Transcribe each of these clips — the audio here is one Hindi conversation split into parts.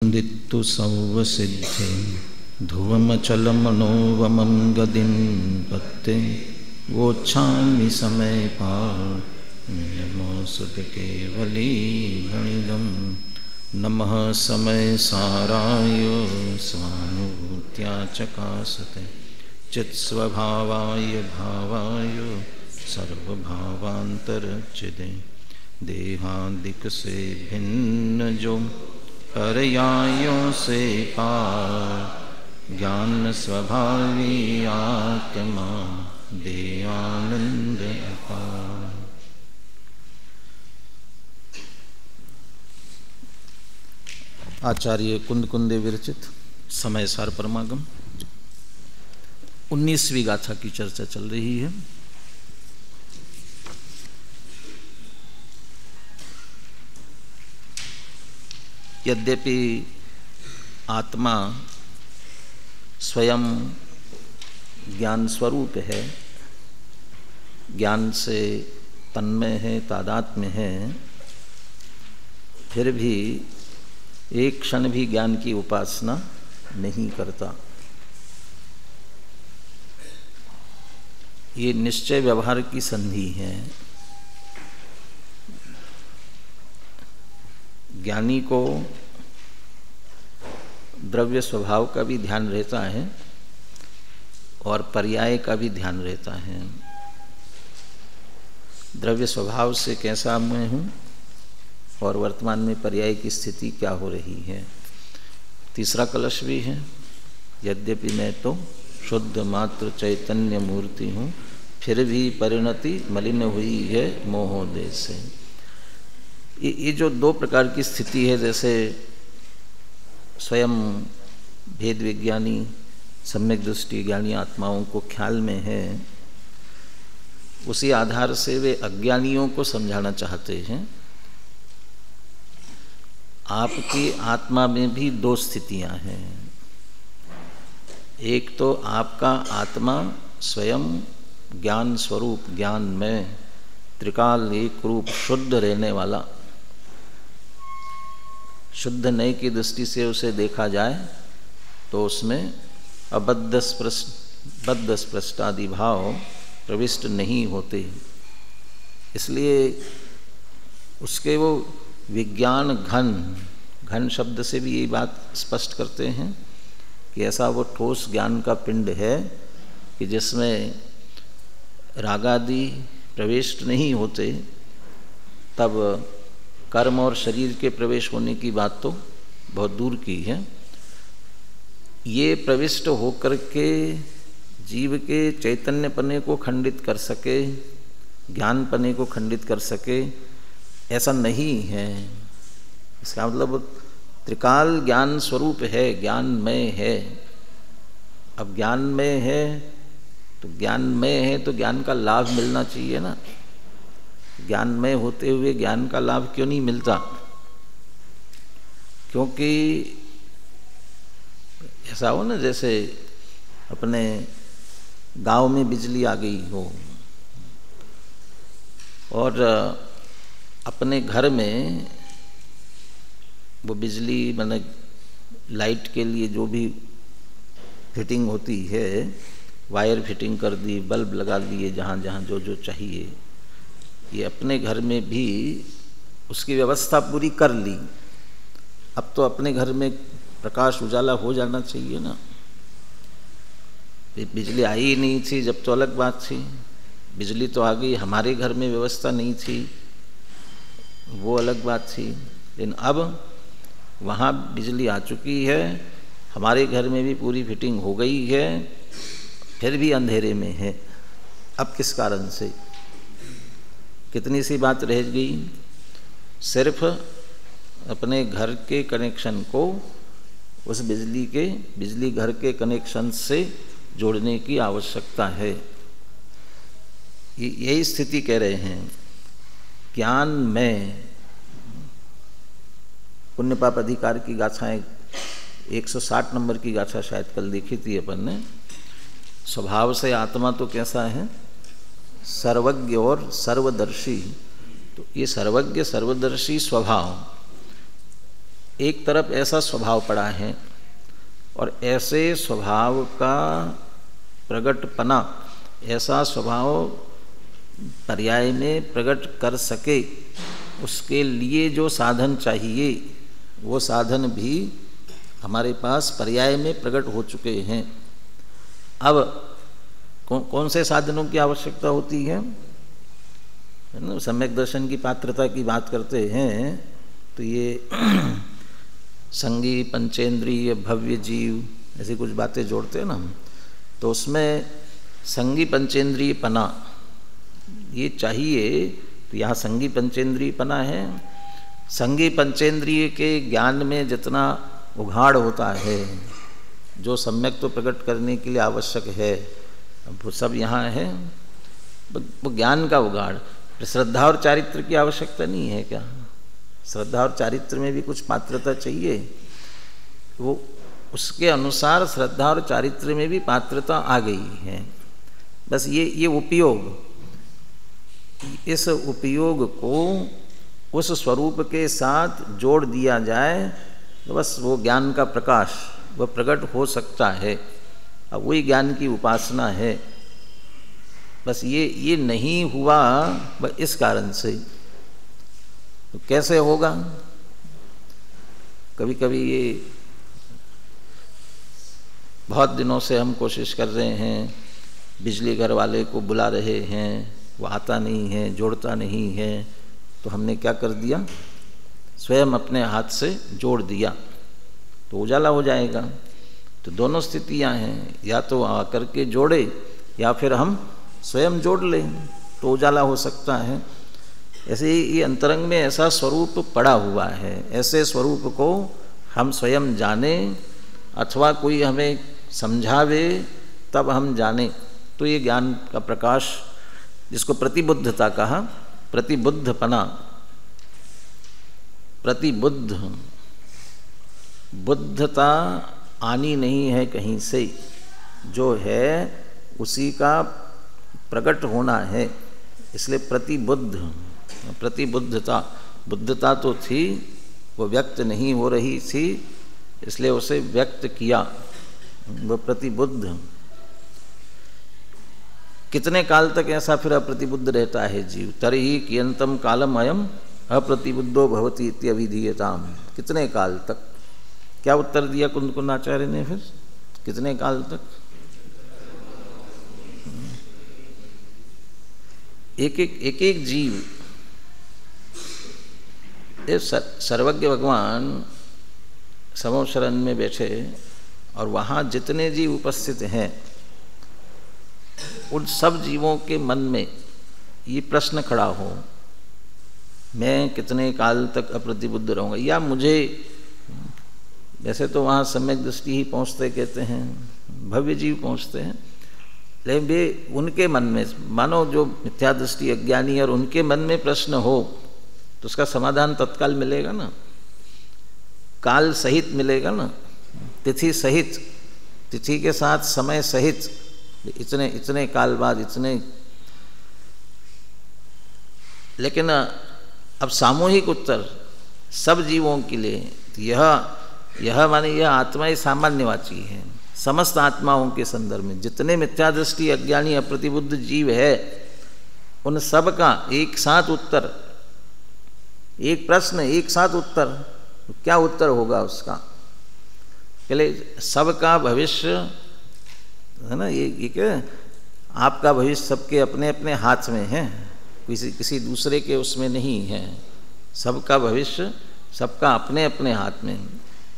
दित्तु सौवसिद्धे ध्रुवमचलमनोवमं गतिं पत्ते गोच्छामि समयपार्णमोऽसुतकेवली गणिदं नमः समयसाराय स्वानुभूत्या चकासते चित्स्वभावाय भावाय सर्वभावान्तरचिदे देहादिक से भिन्न जो परयायों से पार ज्ञान स्वभावी आत्मा दे आनंद अपार। आचार्य कुंदकुंदे विरचित समय सार परमागम 19वीं गाथा की चर्चा चल रही है। यद्यपि आत्मा स्वयं ज्ञान स्वरूप है, ज्ञान से तन्मय है, तादात्म्य है, फिर भी एक क्षण भी ज्ञान की उपासना नहीं करता। ये निश्चय व्यवहार की संधि है। ज्ञानी को द्रव्य स्वभाव का भी ध्यान रहता है और पर्याय का भी ध्यान रहता है। द्रव्य स्वभाव से कैसा मैं हूँ और वर्तमान में पर्याय की स्थिति क्या हो रही है। तीसरा कलश भी है, यद्यपि मैं तो शुद्ध मात्र चैतन्य मूर्ति हूँ, फिर भी परिणति मलिन हुई है मोहोदय से। ये जो दो प्रकार की स्थिति है, जैसे स्वयं भेद विज्ञानी सम्यक दृष्टि ज्ञानी आत्माओं को ख्याल में है, उसी आधार से वे अज्ञानियों को समझाना चाहते हैं। आपकी आत्मा में भी दो स्थितियां हैं। एक तो आपका आत्मा स्वयं ज्ञान स्वरूप, ज्ञान में त्रिकाल एक रूप शुद्ध रहने वाला, शुद्ध नय की दृष्टि से उसे देखा जाए तो उसमें अबद्ध स्पृष्टादि भाव प्रविष्ट नहीं होते। इसलिए उसके वो विज्ञान घन शब्द से भी यही बात स्पष्ट करते हैं कि ऐसा वो ठोस ज्ञान का पिंड है कि जिसमें रागादि प्रविष्ट नहीं होते। तब कर्म और शरीर के प्रवेश होने की बात तो बहुत दूर की है। ये प्रविष्ट होकर के जीव के चैतन्य पने को खंडित कर सके, ज्ञान पने को खंडित कर सके, ऐसा नहीं है। इसका मतलब त्रिकाल ज्ञान स्वरूप है, ज्ञानमय है। अब ज्ञानमय है तो ज्ञान का लाभ मिलना चाहिए ना। ज्ञानमय होते हुए ज्ञान का लाभ क्यों नहीं मिलता? क्योंकि ऐसा हो ना, जैसे अपने गांव में बिजली आ गई हो और अपने घर में वो बिजली माने लाइट के लिए जो भी फिटिंग होती है, वायर फिटिंग कर दी, बल्ब लगा दिए जहाँ जहाँ जो जो चाहिए, ये अपने घर में भी उसकी व्यवस्था पूरी कर ली। अब तो अपने घर में प्रकाश उजाला हो जाना चाहिए ना। बिजली आई ही नहीं थी जब तो अलग बात थी, बिजली तो आ गई, हमारे घर में व्यवस्था नहीं थी वो अलग बात थी। लेकिन अब वहाँ बिजली आ चुकी है, हमारे घर में भी पूरी फिटिंग हो गई है, फिर भी अंधेरे में है। अब किस कारण से? कितनी सी बात रह गई, सिर्फ अपने घर के कनेक्शन को उस बिजली घर के कनेक्शन से जोड़ने की आवश्यकता है। यही स्थिति कह रहे हैं। ज्ञान में पुण्य पाप अधिकार की गाथाएं 160 नंबर की गाथा शायद कल देखी थी अपन ने। स्वभाव से आत्मा तो कैसा है? सर्वज्ञ और सर्वदर्शी। तो ये सर्वज्ञ सर्वदर्शी स्वभाव एक तरफ ऐसा स्वभाव पड़ा है और ऐसे स्वभाव का प्रगटपना, ऐसा स्वभाव पर्याय में प्रकट कर सके, उसके लिए जो साधन चाहिए वो साधन भी हमारे पास पर्याय में प्रकट हो चुके हैं। अब कौन से साधनों की आवश्यकता होती है ना? सम्यक दर्शन की पात्रता की बात करते हैं तो ये संगी, पंचेंद्रिय, भव्य जीव, ऐसी कुछ बातें जोड़ते हैं ना हम, तो उसमें संगी पंचेंद्रिय पना ये चाहिए। तो यहाँ संगी पंचेंद्रिय पना है। संगी पंचेंद्रिय के ज्ञान में जितना उघाड़ होता है, जो सम्यक तो प्रकट करने के लिए आवश्यक है, वो सब यहाँ है। वो ज्ञान का उघाड़। श्रद्धा और चारित्र की आवश्यकता नहीं है क्या? श्रद्धा और चारित्र में भी कुछ पात्रता चाहिए, वो उसके अनुसार श्रद्धा और चारित्र में भी पात्रता आ गई है। बस ये उपयोग, इस उपयोग को उस स्वरूप के साथ जोड़ दिया जाए तो बस वो ज्ञान का प्रकाश वह प्रकट हो सकता है। अब वही ज्ञान की उपासना है। बस ये नहीं हुआ बस इस कारण से। तो कैसे होगा? कभी कभी ये बहुत दिनों से हम कोशिश कर रहे हैं, बिजली घर वाले को बुला रहे हैं, वो आता नहीं है, जोड़ता नहीं है, तो हमने क्या कर दिया, स्वयं अपने हाथ से जोड़ दिया तो उजाला हो जाएगा। तो दोनों स्थितियां हैं, या तो आकर के जोड़े या फिर हम स्वयं जोड़ लें तो उजाला हो सकता है। ऐसे ही ये अंतरंग में ऐसा स्वरूप पड़ा हुआ है, ऐसे स्वरूप को हम स्वयं जाने अथवा कोई हमें समझावे तब हम जाने, तो ये ज्ञान का प्रकाश, जिसको प्रतिबुद्धता कहा, प्रतिबुद्धपना, प्रतिबुद्ध, बुद्धता आनी नहीं है कहीं से, जो है उसी का प्रकट होना है, इसलिए प्रतिबुद्ध, प्रतिबुद्धता। बुद्धता तो थी, वो व्यक्त नहीं हो रही थी, इसलिए उसे व्यक्त किया, वो प्रतिबुद्ध। कितने काल तक ऐसा फिर अप्रतिबुद्ध रहता है जीव? तर्हि कियंतम कालम अयम अप्रतिबुद्धो भवति इत्यभिधीयताम। कितने काल तक? क्या उत्तर दिया कुंदकुंदाचार्य ने फिर? कितने काल तक? एक एक जीव, सर्वज्ञ भगवान समो शरण में बैठे और वहाँ जितने जीव उपस्थित हैं, उन सब जीवों के मन में ये प्रश्न खड़ा हो, मैं कितने काल तक अप्रतिबुद्ध रहूँगा, या मुझे, वैसे तो वहाँ सम्यक दृष्टि ही पहुँचते कहते हैं, भव्य जीव पहुँचते हैं, लेकिन वे उनके मन में, मानो जो मिथ्या दृष्टि अज्ञानी और उनके मन में प्रश्न हो तो उसका समाधान तत्काल मिलेगा ना, काल सहित मिलेगा ना, तिथि सहित, तिथि के साथ समय सहित, इतने इतने काल बाद इतने। लेकिन अब सामूहिक उत्तर सब जीवों के लिए, यह माने यह आत्मा ही सामान्यवाची है, समस्त आत्माओं के संदर्भ में जितने मिथ्या दृष्टि अज्ञानी अप्रतिबुद्ध जीव है, उन सब का एक साथ उत्तर, एक प्रश्न एक साथ उत्तर, क्या उत्तर होगा उसका? पहले सबका भविष्य है ना, ये क्या, आपका भविष्य सबके अपने अपने हाथ में है, किसी दूसरे के उसमें नहीं है। सबका भविष्य सबका अपने अपने हाथ में।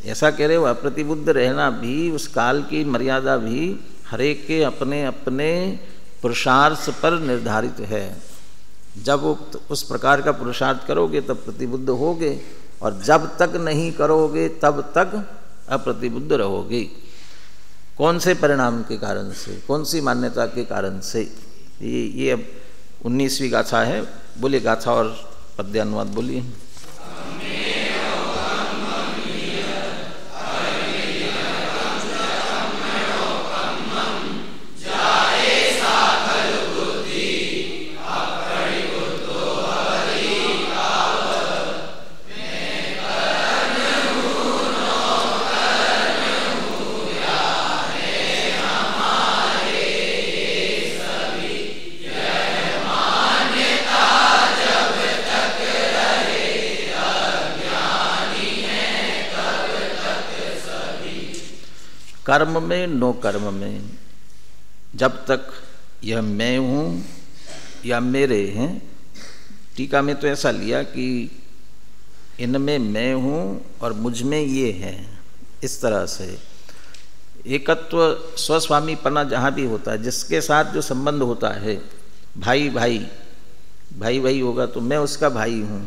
ऐसा कह रहे हो, अप्रतिबुद्ध रहना भी, उस काल की मर्यादा भी हरेक के अपने अपने पुरुषार्थ पर निर्धारित है। जब उस प्रकार का पुरुषार्थ करोगे तब प्रतिबुद्ध होगे, और जब तक नहीं करोगे तब तक अप्रतिबुद्ध रहोगे। कौन से परिणाम के कारण से, कौन सी मान्यता के कारण से? ये अब 19वीं गाथा है। बोलिए गाथा और पद्यानुवाद बोलिए। कर्म में नो कर्म में, जब तक यह मैं हूँ या मेरे हैं। टीका में तो ऐसा लिया कि इनमें मैं हूँ और मुझ में ये है, इस तरह से एकत्व स्वस्वामीपना जहाँ भी होता है, जिसके साथ जो संबंध होता है, भाई भाई भाई भाई होगा तो मैं उसका भाई हूँ,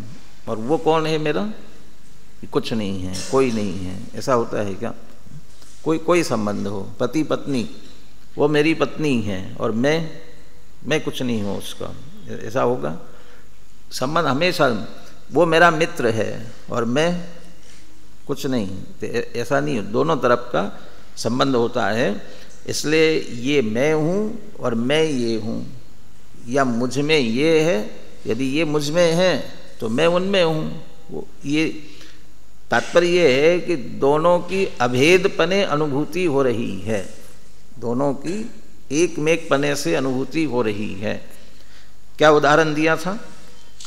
और वो कौन है मेरा? कुछ नहीं है, कोई नहीं है। ऐसा होता है क्या? कोई संबंध हो, पति पत्नी, वो मेरी पत्नी है और मैं कुछ नहीं हूँ उसका, ऐसा होगा? संबंध हमेशा वो मेरा मित्र है और मैं कुछ नहीं, तो ऐसा नहीं, दोनों तरफ का संबंध होता है। इसलिए ये मैं हूँ और मैं ये हूँ, या मुझ में ये है, यदि ये मुझ में है तो मैं उनमें हूँ। वो ये तात्पर्य ये है कि दोनों की अभेदपने अनुभूति हो रही है, दोनों की एक मेक पने से अनुभूति हो रही है। क्या उदाहरण दिया था?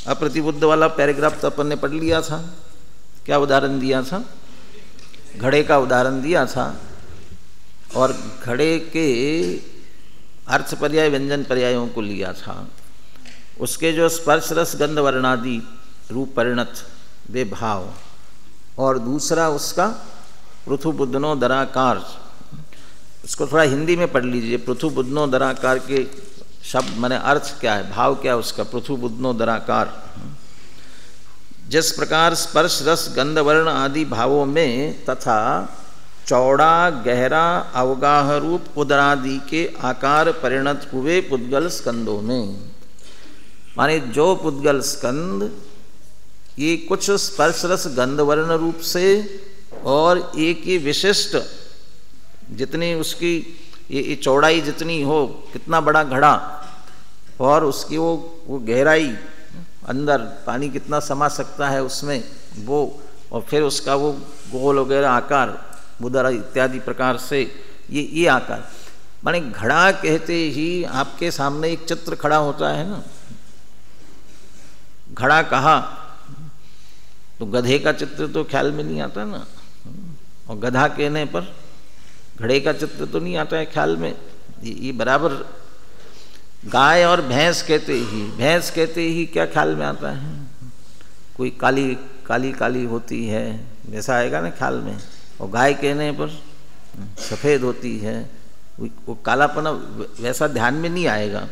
अप्रतिबुद्ध वाला पैराग्राफ तो अपन ने पढ़ लिया था। क्या उदाहरण दिया था? घड़े का उदाहरण दिया था, और घड़े के अर्थ पर्याय व्यंजन पर्यायों को लिया था। उसके जो स्पर्श रस गंध वर्णादि रूप परिणत वे भाव, और दूसरा उसका पृथु बुद्धनो दराकार। इसको थोड़ा हिंदी में पढ़ लीजिए। पृथु बुद्धनो दराकार के शब्द माने अर्थ क्या है, भाव क्या है उसका? पृथु बुद्धनो दराकार। जिस प्रकार स्पर्श रस गंध वर्ण आदि भावों में तथा चौड़ा गहरा अवगाह रूप उदरादि के आकार परिणत हुए पुद्गल स्कंदों में, माने जो पुद्गल स्कंद ये कुछ स्पर्श रस गंध वर्ण रूप से और एक ही विशिष्ट, जितनी उसकी ये चौड़ाई जितनी हो, कितना बड़ा घड़ा, और उसकी वो गहराई, अंदर पानी कितना समा सकता है उसमें वो, और फिर उसका वो गोल वगैरह आकार, उदर इत्यादि प्रकार से ये आकार। माने घड़ा कहते ही आपके सामने एक चित्र खड़ा होता है ना। घड़ा कहा तो गधे का चित्र तो ख्याल में नहीं आता ना, और गधा कहने पर घड़े का चित्र तो नहीं आता है ख्याल में। ये बराबर गाय और भैंस कहते ही क्या ख्याल में आता है? कोई काली काली काली होती है, वैसा आएगा ना ख्याल में। और गाय कहने पर सफ़ेद होती है, वो कालापना वैसा ध्यान में नहीं आएगा।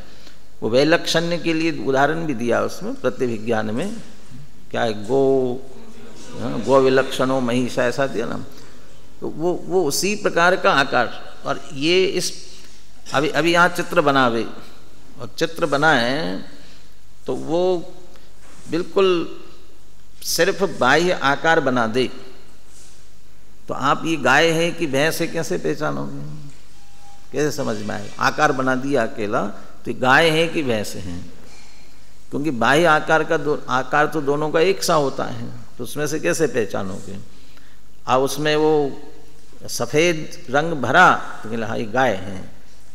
वो वैलक्षण्य के लिए उदाहरण भी दिया उसमें प्रतिविज्ञान में, क्या है, गो विलक्षणो महिषा, ऐसा दिया ना। तो वो उसी प्रकार का आकार। और ये इस अभी यहाँ चित्र बनावे, और चित्र बनाए तो वो बिल्कुल सिर्फ बाह्य आकार बना दे, तो आप ये गाय है कि भैंस है कैसे पहचानोगे? कैसे समझ में आए? आकार बना दिया अकेला, तो गाय है कि भैंस है? क्योंकि बाह्य आकार का आकार तो दोनों का एक सा होता है, तो उसमें से कैसे पहचानोगे? और उसमें वो सफ़ेद रंग भरा तो हाँ ये गाय है,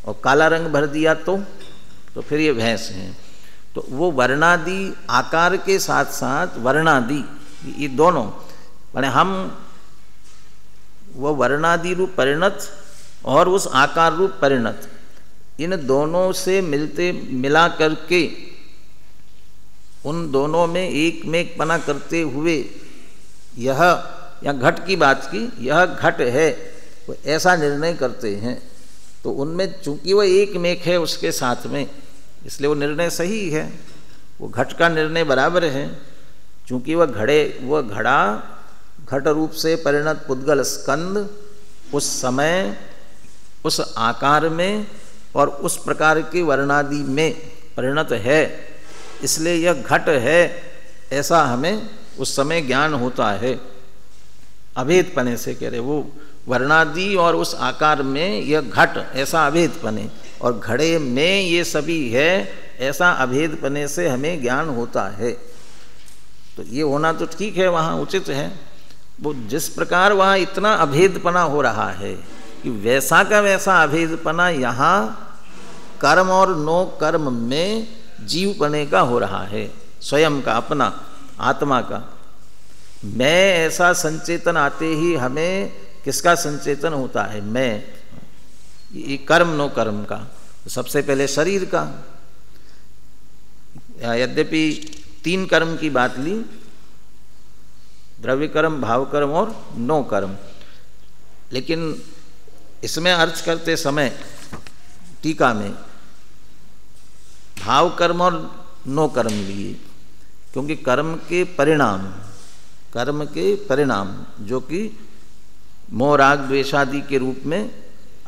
और काला रंग भर दिया तो फिर ये भैंस है। तो वो वर्णादि आकार के साथ साथ वर्णादि, ये दोनों माने हम वो वर्णादि रूप परिणत और उस आकार रूप परिणत, इन दोनों से मिला करके उन दोनों में एक मेकपना करते हुए यह या घट की बात की, यह घट है, वो ऐसा निर्णय करते हैं। तो उनमें चूंकि वह एक मेक है उसके साथ में, इसलिए वो निर्णय सही है, वो घट का निर्णय बराबर है। चूंकि वह घड़ा घट रूप से परिणत पुद्गल स्कंद उस समय उस आकार में और उस प्रकार के वर्णादि में परिणत है, इसलिए यह घट है ऐसा हमें उस समय ज्ञान होता है। अभेदपने से कह रहे, वो वर्णादि और उस आकार में यह घट ऐसा अभेदपने, और घड़े में ये सभी है ऐसा अभेदपने से हमें ज्ञान होता है। तो ये होना तो ठीक है, वहाँ उचित है। वो जिस प्रकार वहाँ इतना अभेदपना हो रहा है कि वैसा का वैसा अभेदपना यहाँ कर्म और नो कर्म में जीवपने का हो रहा है, स्वयं का, अपना आत्मा का। मैं ऐसा संचेतन आते ही हमें किसका संचेतन होता है? मैं। ये कर्म नो कर्म का, सबसे पहले शरीर का। यद्यपि 3 कर्म की बात ली, द्रव्य कर्म, भाव कर्म और नो कर्म, लेकिन इसमें अर्थ करते समय टीका में भाव कर्म और नो कर्म लिए, क्योंकि कर्म के परिणाम जो कि मोह राग द्वेषादि के रूप में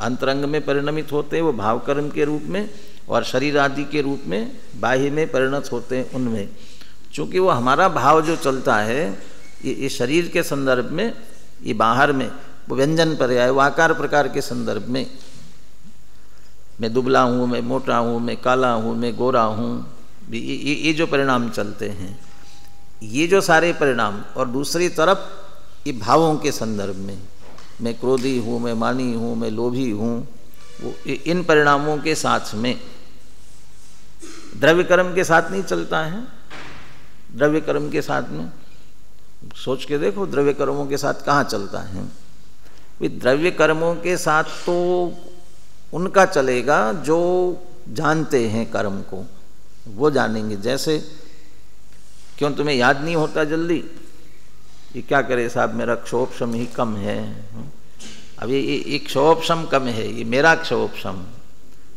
अंतरंग में परिणमित होते हैं, वो भाव कर्म के रूप में, और शरीर आदि के रूप में बाह्य में परिणत होते हैं उनमें। चूँकि वो हमारा भाव जो चलता है ये शरीर के संदर्भ में, ये बाहर में वो व्यंजन पर्याय, वो आकार प्रकार के संदर्भ में, मैं दुबला हूँ, मैं मोटा हूँ, मैं काला हूँ, मैं गोरा हूँ, ये जो परिणाम चलते हैं, ये जो सारे परिणाम, और दूसरी तरफ ये भावों के संदर्भ में, मैं क्रोधी हूँ, मैं मानी हूँ, मैं लोभी हूँ, वो इन परिणामों के साथ में द्रव्य कर्म के साथ नहीं चलता है। द्रव्य कर्म के साथ में सोच के देखो, द्रव्य कर्मों के साथ कहाँ चलता है? द्रव्य कर्मों के साथ तो उनका चलेगा जो जानते हैं कर्म को, वो जानेंगे। जैसे क्यों तुम्हें याद नहीं होता जल्दी? ये क्या करे साहब, मेरा क्षोभशम ही कम है। अब ये क्षोभशम कम है, ये मेरा क्षोभशम,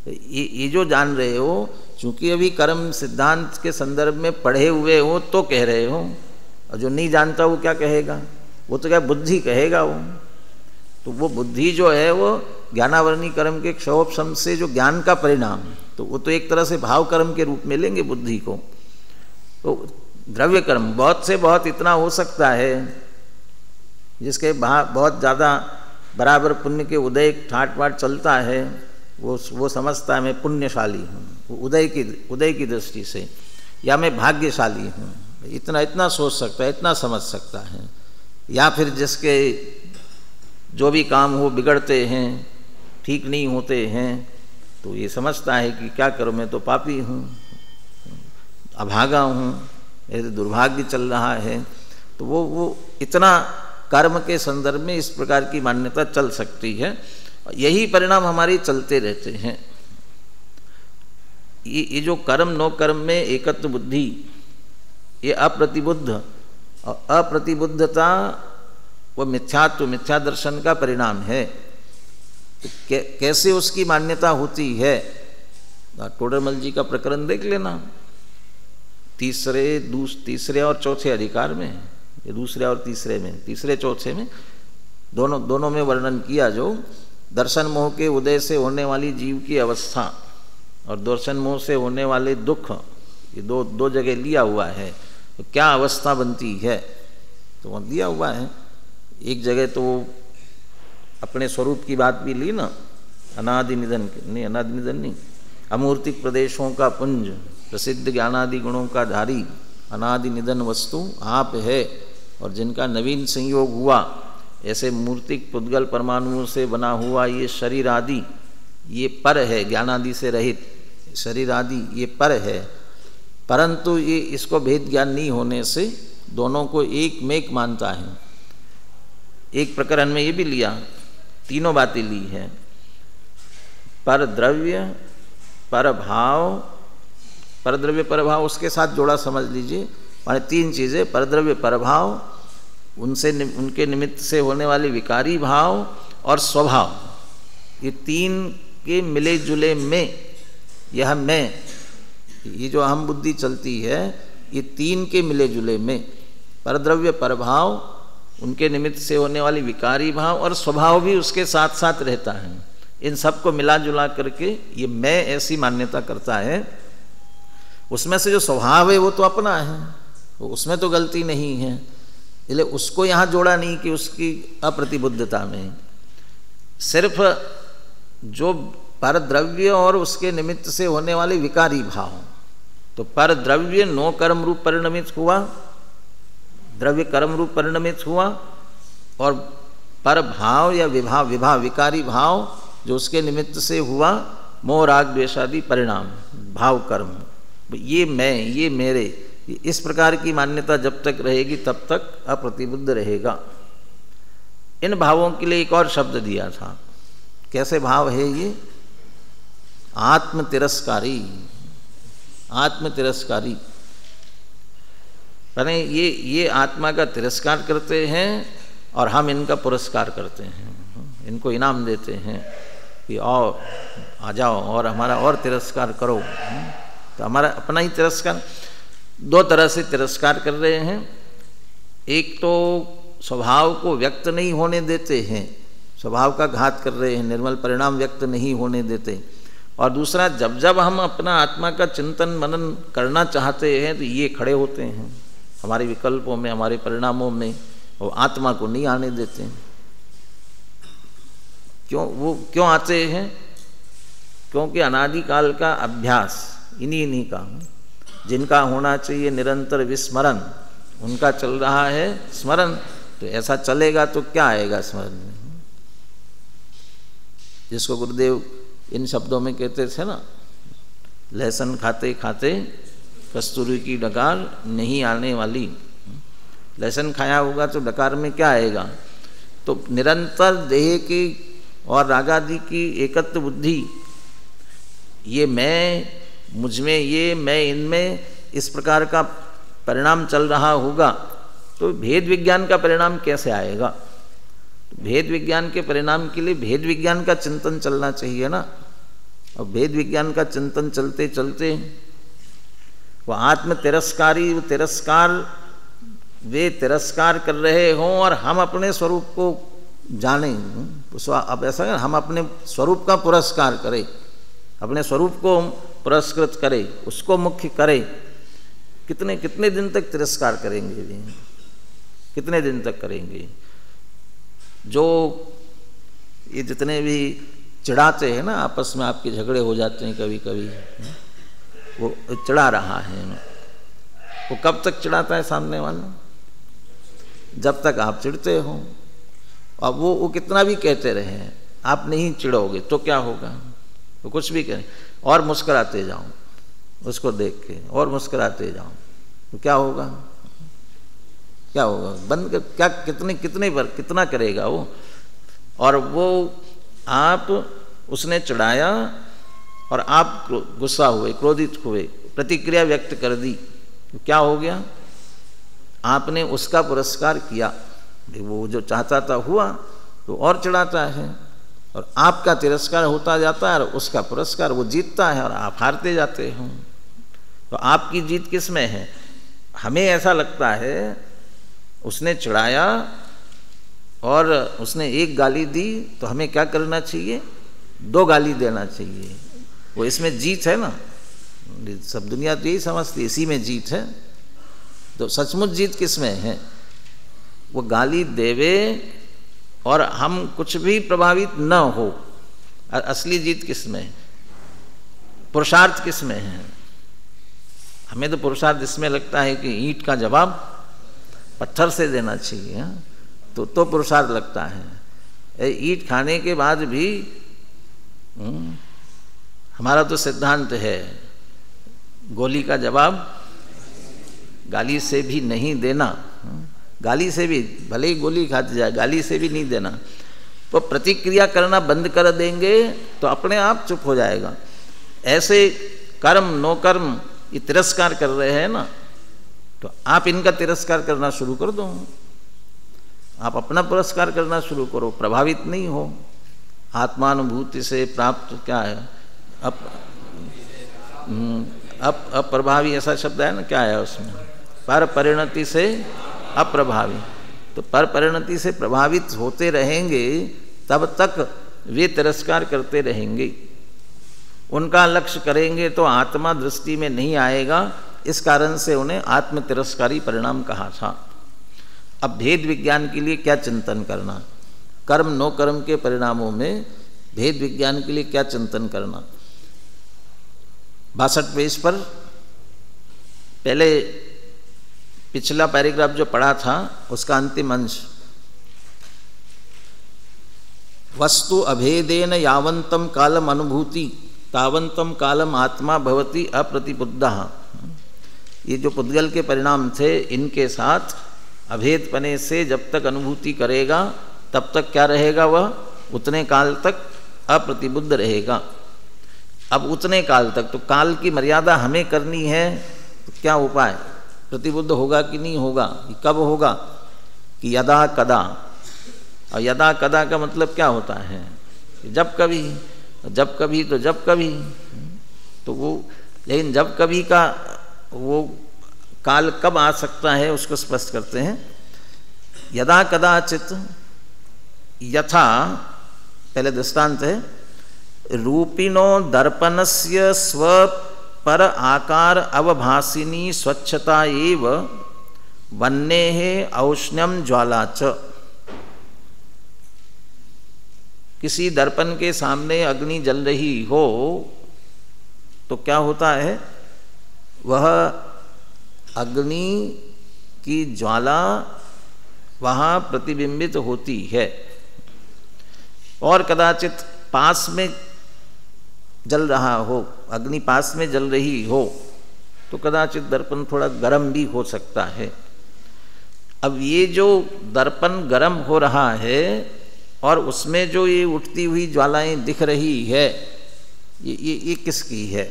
ये जो जान रहे हो, चूंकि अभी कर्म सिद्धांत के संदर्भ में पढ़े हुए हो तो कह रहे हो, और जो नहीं जानता वो क्या कहेगा? वो तो क्या बुद्धि कहेगा वो। तो वो बुद्धि जो है वो ज्ञानावरणी कर्म के क्षोभशम से जो ज्ञान का परिणाम, तो वो तो एक तरह से भाव कर्म के रूप में लेंगे बुद्धि को। तो द्रव्य कर्म बहुत से बहुत इतना हो सकता है जिसके बहुत ज़्यादा बराबर पुण्य के उदय ठाट बाट चलता है, वो समझता है मैं पुण्यशाली हूँ, वो उदय की दृष्टि से, या मैं भाग्यशाली हूँ, इतना सोच सकता है, इतना समझ सकता है। या फिर जिसके जो भी काम हो बिगड़ते हैं, ठीक नहीं होते हैं, तो ये समझता है कि क्या करूँ, मैं तो पापी हूँ, अभागा हूँ, ऐसे दुर्भाग्य चल रहा है। तो वो इतना कर्म के संदर्भ में इस प्रकार की मान्यता चल सकती है। यही परिणाम हमारे चलते रहते हैं। ये जो कर्म नो कर्म में एकत्व बुद्धि, ये अप्रतिबुद्ध, और अप्रतिबुद्धता वो मिथ्यात्व, मिथ्या दर्शन का परिणाम है। तो कैसे उसकी मान्यता होती है? टोडरमल जी का प्रकरण देख लेना, तीसरे और चौथे अधिकार में, ये दूसरे और तीसरे में, तीसरे चौथे में दोनों में वर्णन किया, जो दर्शन मोह के उदय से होने वाली जीव की अवस्था और दर्शन मोह से होने वाले दुख, ये दो जगह लिया हुआ है। तो क्या अवस्था बनती है तो वह दिया हुआ है। एक जगह तो अपने स्वरूप की बात भी ली ना, अनादि निधन नहीं, अमूर्तिक प्रदेशों का पुंज, प्रसिद्ध ज्ञानादि गुणों का धारी, अनादि निधन वस्तु आप है, और जिनका नवीन संयोग हुआ, ऐसे मूर्तिक पुद्गल परमाणुओं से बना हुआ ये शरीर आदि, ये पर है, ज्ञानादि से रहित शरीर आदि ये पर है। परंतु ये इसको भेद ज्ञान नहीं होने से दोनों को एक मेक मानता है। एक प्रकरण में ये भी लिया, तीनों बातें ली है, पर द्रव्य, पर भाव, पर द्रव्य पर भाव, उसके साथ जोड़ा समझ लीजिए, माने 3 चीज़ें, पर द्रव्य पर भाव, उनके निमित्त से होने वाले विकारी भाव और स्वभाव, ये 3 के मिले जुले में यह मैं, ये जो अहम बुद्धि चलती है, ये 3 के मिले जुले में, पर द्रव्य पर भाव, उनके निमित्त से होने वाली विकारी भाव, और स्वभाव भी उसके साथ साथ रहता है। इन सबको मिला जुला करके ये मैं ऐसी मान्यता करता है। उसमें से जो स्वभाव है वो तो अपना है, तो उसमें तो गलती नहीं है, इसलिए उसको यहाँ जोड़ा नहीं कि उसकी अप्रतिबुद्धता में। सिर्फ जो पर द्रव्य और उसके निमित्त से होने वाले विकारी भाव, तो पर द्रव्य नो कर्म रूप परिणमित हुआ, द्रव्य कर्म रूप परिणमित हुआ, और पर भाव या विभाव विकारी भाव जो उसके निमित्त से हुआ, मोह राग द्वेषादि परिणाम, भाव कर्म, ये मैं, ये मेरे, इस प्रकार की मान्यता जब तक रहेगी तब तक अप्रतिबुद्ध रहेगा। इन भावों के लिए एक और शब्द दिया था। कैसे भाव है ये? आत्म तिरस्कारी। आत्म तिरस्कारी यानी ये आत्मा का तिरस्कार करते हैं और हम इनका पुरस्कार करते हैं, इनको इनाम देते हैं कि आओ आ जाओ और हमारा और तिरस्कार करो। तो हमारा अपना ही तिरस्कार, दो तरह से तिरस्कार कर रहे हैं। एक तो स्वभाव को व्यक्त नहीं होने देते हैं, स्वभाव का घात कर रहे हैं, निर्मल परिणाम व्यक्त नहीं होने देते। और दूसरा, जब जब हम अपना आत्मा का चिंतन मनन करना चाहते हैं तो ये खड़े होते हैं हमारे विकल्पों में, हमारे परिणामों में, वो आत्मा को नहीं आने देते हैं। वो क्यों आते हैं? क्योंकि अनादिकाल का अभ्यास इन्हीं का, जिनका होना चाहिए निरंतर विस्मरण, उनका चल रहा है स्मरण। तो ऐसा चलेगा तो क्या आएगा स्मरण में? जिसको गुरुदेव इन शब्दों में कहते थे ना, लहसुन खाते खाते कस्तूरी की डकार नहीं आने वाली। लहसुन खाया होगा तो डकार में क्या आएगा? तो निरंतर देह की और रागादि की एकत्व बुद्धि, ये मैं, मुझ में ये, मैं इनमें, इस प्रकार का परिणाम चल रहा होगा तो भेद विज्ञान का परिणाम कैसे आएगा? तो भेद विज्ञान के परिणाम के लिए भेद विज्ञान का चिंतन चलना चाहिए ना। और भेद विज्ञान का चिंतन चलते चलते वो आत्म तिरस्कारी, वो तिरस्कार, वे तिरस्कार कर रहे हों और हम अपने स्वरूप को जानें। अब ऐसा है, हम अपने स्वरूप का पुरस्कार करें, अपने स्वरूप को पुरस्कृत करें, उसको मुख्य करें। कितने कितने दिन तक तिरस्कार करेंगे? कितने दिन तक करेंगे? जो ये जितने भी चिढ़ाते हैं ना, आपस में आपके झगड़े हो जाते हैं कभी कभी, वो चिढ़ा रहा है, वो कब तक चिढ़ाता है सामने वाला? जब तक आप चिढ़ते हो। अब वो कितना भी कहते रहे, आप नहीं चिढ़ोगे तो क्या होगा? तो कुछ भी करें और मुस्कुराते जाओ उसको देख के, और मुस्कुराते जाओ तो क्या होगा? क्या होगा? बंद कर, क्या कितने पर कितना करेगा वो? और वो आप, उसने चिढ़ाया और आप गुस्सा हुए, क्रोधित हुए, प्रतिक्रिया व्यक्त कर दी, तो क्या हो गया? आपने उसका पुरस्कार किया। वो जो चाहता था हुआ, तो और चिढ़ाता है और आपका तिरस्कार होता जाता है और उसका पुरस्कार, वो जीतता है और आप हारते जाते हो। तो आपकी जीत किस में है? हमें ऐसा लगता है उसने चिढ़ाया और उसने एक गाली दी तो हमें क्या करना चाहिए? 2 गाली देना चाहिए। वो इसमें जीत है ना, सब दुनिया तो यही समझती है इसी में जीत है। तो सचमुच जीत किस में है? वो गाली देवे और हम कुछ भी प्रभावित न हो। असली जीत किस में है? पुरुषार्थ किस में है? हमें तो पुरुषार्थ इसमें लगता है कि ईंट का जवाब पत्थर से देना चाहिए, तो पुरुषार्थ लगता है। ईंट खाने के बाद भी हमारा तो सिद्धांत है गोली का जवाब गाली से भी नहीं देना। गाली से भी, भले ही गोली खाती जाए, गाली से भी नहीं देना। तो प्रतिक्रिया करना बंद कर देंगे तो अपने आप चुप हो जाएगा। ऐसे कर्म नो कर्म ये तिरस्कार कर रहे हैं ना, तो आप इनका तिरस्कार करना शुरू कर दो। आप अपना पुरस्कार करना शुरू करो, प्रभावित नहीं हो। आत्मानुभूति से प्राप्त क्या है? अप्रभावी ऐसा शब्द है ना, क्या है उसमें? पर परिणति से अप्रभावी। तो पर परिणति से प्रभावित होते रहेंगे तब तक वे तिरस्कार करते रहेंगे। उनका लक्ष्य करेंगे तो आत्मा दृष्टि में नहीं आएगा। इस कारण से उन्हें आत्म तिरस्कारी परिणाम कहा था। अब भेद विज्ञान के लिए क्या चिंतन करना? कर्म नो कर्म के परिणामों में भेद विज्ञान के लिए क्या चिंतन करना? 62 पेज पर पहले पिछला पैराग्राफ जो पढ़ा था उसका अंतिम अंश, वस्तु अभेदेन यावंतम कालम अनुभूति तावंतम कालम आत्मा भवति अप्रतिबुद्धः। ये जो पुद्गल के परिणाम थे, इनके साथ अभेदपने से जब तक अनुभूति करेगा तब तक क्या रहेगा, वह उतने काल तक अप्रतिबुद्ध रहेगा। अब उतने काल तक, तो काल की मर्यादा हमें करनी है, तो क्या उपाय, प्रतिबुद्ध होगा कि नहीं होगा, कब होगा, कि यदा कदा। और यदा कदा का मतलब क्या होता है, जब कभी, जब कभी तो जब कभी, तो वो, लेकिन जब कभी का वो काल कब आ सकता है उसको स्पष्ट करते हैं। यदा कदाचित, यथा, पहले दृष्टांत है, रूपिणो दर्पणस्य स्वपर आकार अवभासिनी स्वच्छता एव वह्नेः औष्ण्यम ज्वाला च। किसी दर्पण के सामने अग्नि जल रही हो तो क्या होता है, वह अग्नि की ज्वाला वहाँ प्रतिबिंबित होती है। और कदाचित पास में जल रहा हो, अग्नि पास में जल रही हो, तो कदाचित दर्पण थोड़ा गर्म भी हो सकता है। अब ये जो दर्पण गर्म हो रहा है और उसमें जो ये उठती हुई ज्वालाएं दिख रही है, ये किसकी है,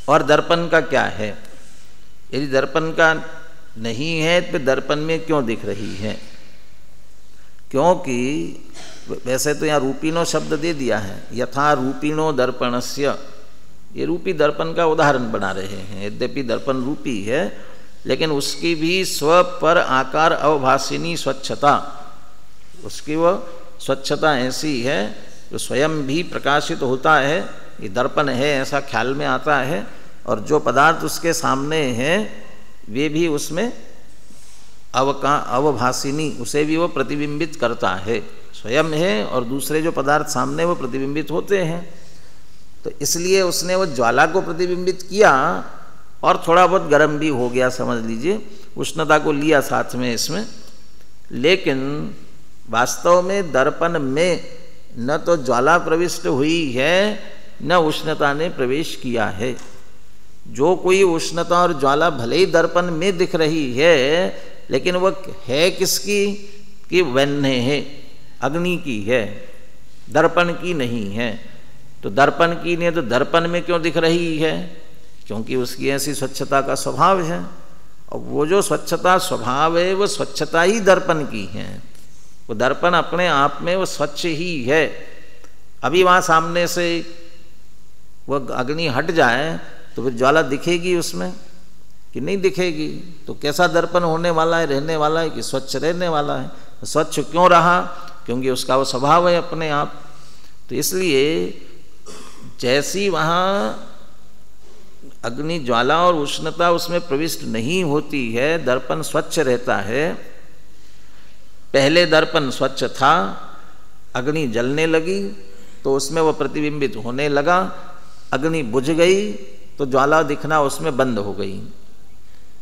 और दर्पण का क्या है। यदि दर्पण का नहीं है तो दर्पण में क्यों दिख रही है, क्योंकि वैसे तो यहाँ रूपिणो शब्द दे दिया है, यथा रूपिणो दर्पणस्य, ये रूपी दर्पण का उदाहरण बना रहे हैं। यद्यपि दर्पण रूपी है, लेकिन उसकी भी स्व पर आकार अवभासिनी स्वच्छता, उसकी वह स्वच्छता ऐसी है जो स्वयं भी प्रकाशित होता है, ये दर्पण है ऐसा ख्याल में आता है, और जो पदार्थ उसके सामने हैं वे भी उसमें अवभासिनी, उसे भी वो प्रतिबिंबित करता है, स्वयं है और दूसरे जो पदार्थ सामने वो प्रतिबिंबित होते हैं। तो इसलिए उसने वो ज्वाला को प्रतिबिंबित किया और थोड़ा बहुत गर्म भी हो गया, समझ लीजिए, उष्णता को लिया साथ में इसमें। लेकिन वास्तव में दर्पण में न तो ज्वाला प्रविष्ट हुई है न उष्णता ने प्रवेश किया है। जो कोई उष्णता और ज्वाला भले ही दर्पण में दिख रही है, लेकिन वह है किसकी, कि वह्ने है, अग्नि की है, दर्पण की नहीं है। तो दर्पण की नहीं तो दर्पण में क्यों दिख रही है, क्योंकि उसकी ऐसी स्वच्छता का स्वभाव है। और वो जो स्वच्छता स्वभाव है वो स्वच्छता ही दर्पण की है, वो दर्पण अपने आप में वो स्वच्छ ही है। अभी वहाँ सामने से वह अग्नि हट जाए तो फिर ज्वाला दिखेगी उसमें कि नहीं दिखेगी। तो कैसा दर्पण होने वाला है, रहने वाला है कि स्वच्छ रहने वाला है। स्वच्छ क्यों रहा, क्योंकि उसका वो स्वभाव है अपने आप। तो इसलिए जैसी वहाँ अग्नि ज्वाला और उष्णता उसमें प्रविष्ट नहीं होती है, दर्पण स्वच्छ रहता है। पहले दर्पण स्वच्छ था, अग्नि जलने लगी तो उसमें वह प्रतिबिंबित होने लगा, अग्नि बुझ गई तो ज्वाला दिखना उसमें बंद हो गई।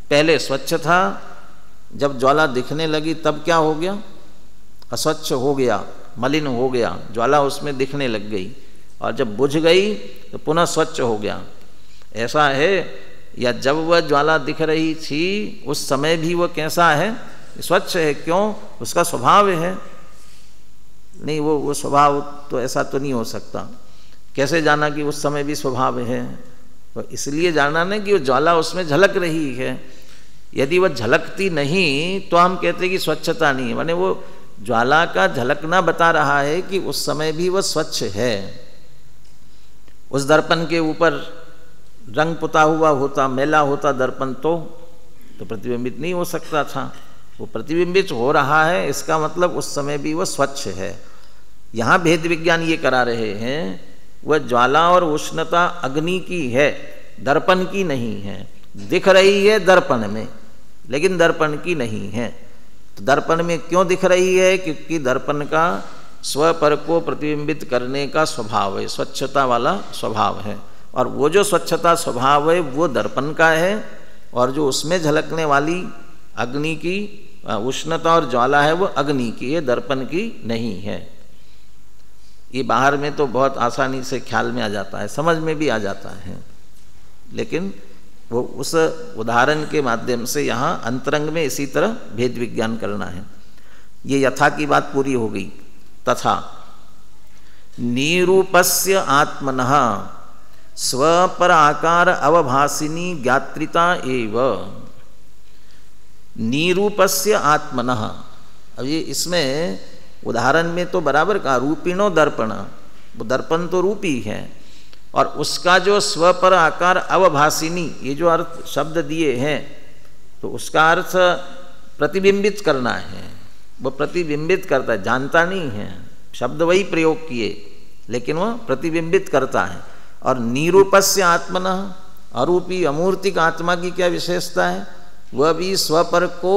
पहले स्वच्छ था, जब ज्वाला दिखने लगी तब क्या हो गया, अस्वच्छ हो गया, मलिन हो गया, ज्वाला उसमें दिखने लग गई, और जब बुझ गई तो पुनः स्वच्छ हो गया। ऐसा है, या जब वह ज्वाला दिख रही थी उस समय भी वह कैसा है, स्वच्छ है। क्यों, उसका स्वभाव है। नहीं, वो स्वभाव तो ऐसा तो नहीं हो सकता। कैसे जाना कि उस समय भी स्वभाव है, तो इसलिए जाना नहीं कि वो ज्वाला उसमें झलक रही है। यदि वह झलकती नहीं तो हम कहते कि स्वच्छता नहीं है, माने वो ज्वाला का झलकना बता रहा है कि उस समय भी वह स्वच्छ है। उस दर्पण के ऊपर रंग पुता हुआ होता, मैला होता दर्पण तो प्रतिबिंबित नहीं हो सकता था। वो प्रतिबिंबित हो रहा है, इसका मतलब उस समय भी वह स्वच्छ है। यहाँ भेद विज्ञान ये करा रहे हैं, वह ज्वाला और उष्णता अग्नि की है, दर्पण की नहीं है। दिख रही है दर्पण में, लेकिन दर्पण की नहीं है। तो दर्पण में क्यों दिख रही है, क्योंकि दर्पण का स्वपर को प्रतिबिंबित करने का स्वभाव है, स्वच्छता वाला स्वभाव है। और वो जो स्वच्छता स्वभाव है वो दर्पण का है, और जो उसमें झलकने वाली अग्नि की उष्णता और ज्वाला है वो अग्नि की है, दर्पण की नहीं है। ये बाहर में तो बहुत आसानी से ख्याल में आ जाता है, समझ में भी आ जाता है, लेकिन वो उस उदाहरण के माध्यम से यहाँ अंतरंग में इसी तरह भेद विज्ञान करना है। ये यथा की बात पूरी हो गई। तथा निरूपस्य आत्मनः स्वपर आकार अवभासिनी ज्ञात्रिता एव। निरूपस्य आत्मनः, अब ये इसमें उदाहरण में तो बराबर कहा रूपिणो दर्पण, वो दर्पण तो रूपी है, और उसका जो स्वपर आकार अवभासिनी, ये जो अर्थ शब्द दिए हैं तो उसका अर्थ प्रतिबिंबित करना है। वो प्रतिबिंबित करता है, जानता नहीं है, शब्द वही प्रयोग किए लेकिन वह प्रतिबिंबित करता है। और निरूपस्य आत्मनः, अरूपी अमूर्तिक आत्मा की क्या विशेषता है, वह भी स्वपर को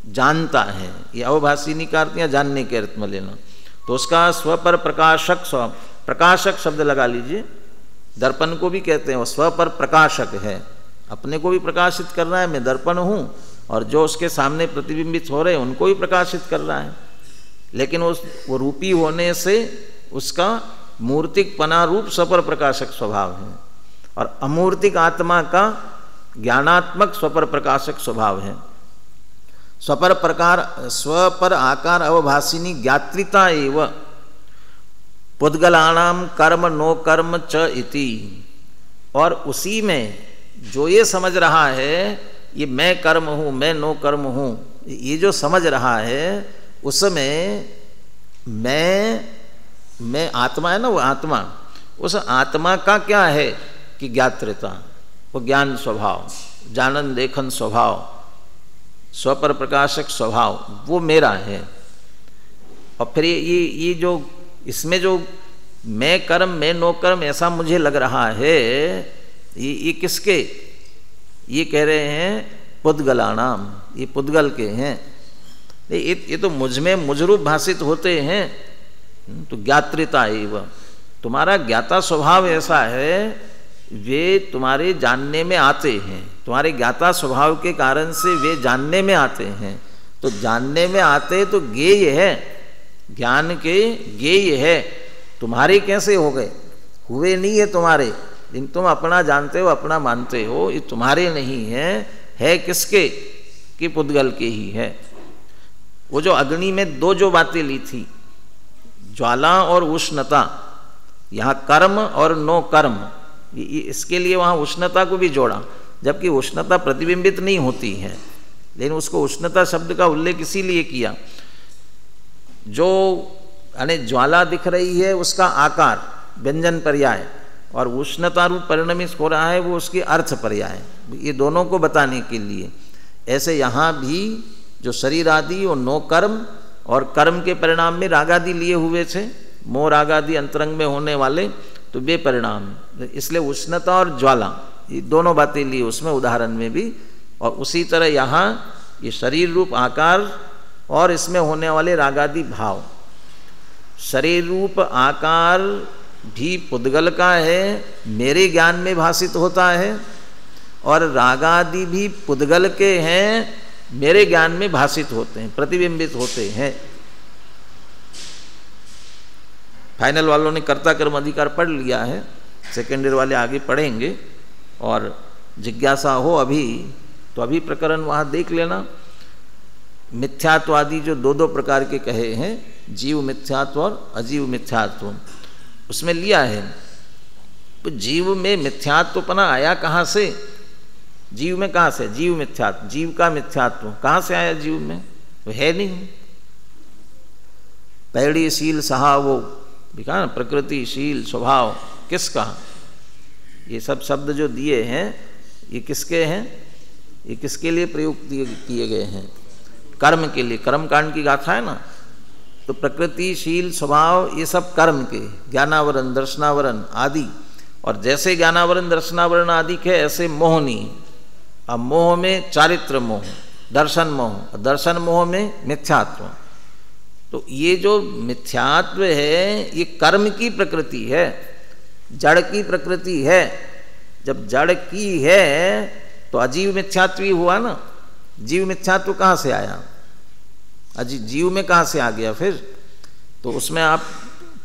जानता है। ये अवभासिनी का अर्थ या जानने के अर्थ में लेना, तो उसका स्वपर प्रकाशक, प्रकाशक शब्द लगा लीजिए। दर्पण को भी कहते हैं वो स्वपर प्रकाशक है, अपने को भी प्रकाशित कर रहा है, मैं दर्पण हूँ, और जो उसके सामने प्रतिबिंबित हो रहे हैं उनको भी प्रकाशित कर रहा है। लेकिन वो रूपी होने से उसका मूर्तिक पना रूप स्वपर प्रकाशक स्वभाव है, और अमूर्तिक आत्मा का ज्ञानात्मक स्वपर प्रकाशक स्वभाव है। स्वपर आकार अवभासिनी ज्ञात्रिता एव पुद्गलानाम कर्म नो कर्म च इति। और उसी में जो ये समझ रहा है ये मैं कर्म हूँ, मैं नो कर्म हूँ, ये जो समझ रहा है उसमें मैं आत्मा है ना, वो आत्मा, उस आत्मा का क्या है कि ज्ञात्रिता, वो ज्ञान स्वभाव, जानन देखन स्वभाव, स्वपर प्रकाशक स्वभाव, वो मेरा है। और फिर ये जो इसमें जो मैं कर्म मैं नो कर्म ऐसा मुझे लग रहा है, ये किसके, ये कह रहे हैं पुद्गलानाम, ये पुद्गल के हैं। ये तो मुझ में मुझरूप भाषित होते हैं, तो ज्ञात्रिता एव, तुम्हारा ज्ञाता स्वभाव ऐसा है, वे तुम्हारे जानने में आते हैं, तुम्हारे ज्ञाता स्वभाव के कारण से वे जानने में आते हैं। तो जानने में आते तो ज्ञेय है, ज्ञान के ज्ञेय है, तुम्हारे कैसे हो गए, हुए नहीं है तुम्हारे, लेकिन तुम अपना जानते हो, अपना मानते हो, ये तुम्हारे नहीं है किसके, कि पुद्गल के ही है। वो जो अग्नि में दो जो बातें ली थी, ज्वाला और उष्णता, यहाँ कर्म और नो कर्म, इसके लिए वहाँ उष्णता को भी जोड़ा, जबकि उष्णता प्रतिबिंबित नहीं होती है, लेकिन उसको उष्णता शब्द का उल्लेख इसीलिए किया, जो यानी ज्वाला दिख रही है उसका आकार व्यंजन पर्याय, और उष्णता रूप परिणमित हो रहा है वो उसके अर्थ पर्याय, ये दोनों को बताने के लिए। ऐसे यहाँ भी जो शरीर आदि और नो कर्म और कर्म के परिणाम में राग आदि लिए हुए थे, मोह राग आदि अंतरंग में होने वाले, तो वे परिणाम, इसलिए उष्णता और ज्वाला ये दोनों बातें ली उसमें उदाहरण में भी। और उसी तरह यहाँ ये शरीर रूप आकार और इसमें होने वाले रागादि भाव, शरीर रूप आकार भी पुद्गल का है, मेरे ज्ञान में भाषित होता है, और रागादि भी पुद्गल के हैं, मेरे ज्ञान में भाषित होते हैं, प्रतिबिंबित होते हैं। फाइनल वालों ने कर्ता कर्म अधिकार पढ़ लिया है, सेकेंड ईयर वाले आगे पढ़ेंगे, और जिज्ञासा हो अभी तो अभी प्रकरण वहाँ देख लेना। मिथ्यात्वादि जो दो दो प्रकार के कहे हैं, जीव मिथ्यात्व और अजीव मिथ्यात्व, उसमें लिया है। तो जीव में मिथ्यात्वपना आया कहाँ से, जीव में कहाँ से, जीव मिथ्यात्व, जीव का मिथ्यात्व कहाँ से आया, जीव में वो है नहीं। पैड़ीशील सहा वो दिखा ना, प्रकृतिशील स्वभाव किसका, ये सब शब्द जो दिए हैं ये किसके हैं, ये किसके लिए प्रयुक्त किए गए हैं, कर्म के लिए। कर्म कांड की गाथा है ना, तो प्रकृतिशील स्वभाव ये सब कर्म के, ज्ञानावरण दर्शनावरण आदि। और जैसे ज्ञानावरण दर्शनावरण आदि के ऐसे मोह नहीं। अब मोह में चारित्र मोह, दर्शन मोह, दर्शन मोह में मिथ्यात्व। तो ये जो मिथ्यात्व है ये कर्म की प्रकृति है, जड़ की प्रकृति है। जब जड़ की है तो अजीव मिथ्यात्व ही हुआ ना। जीव मिथ्यात्व कहाँ से आया, जीव में कहाँ से आ गया फिर, तो उसमें आप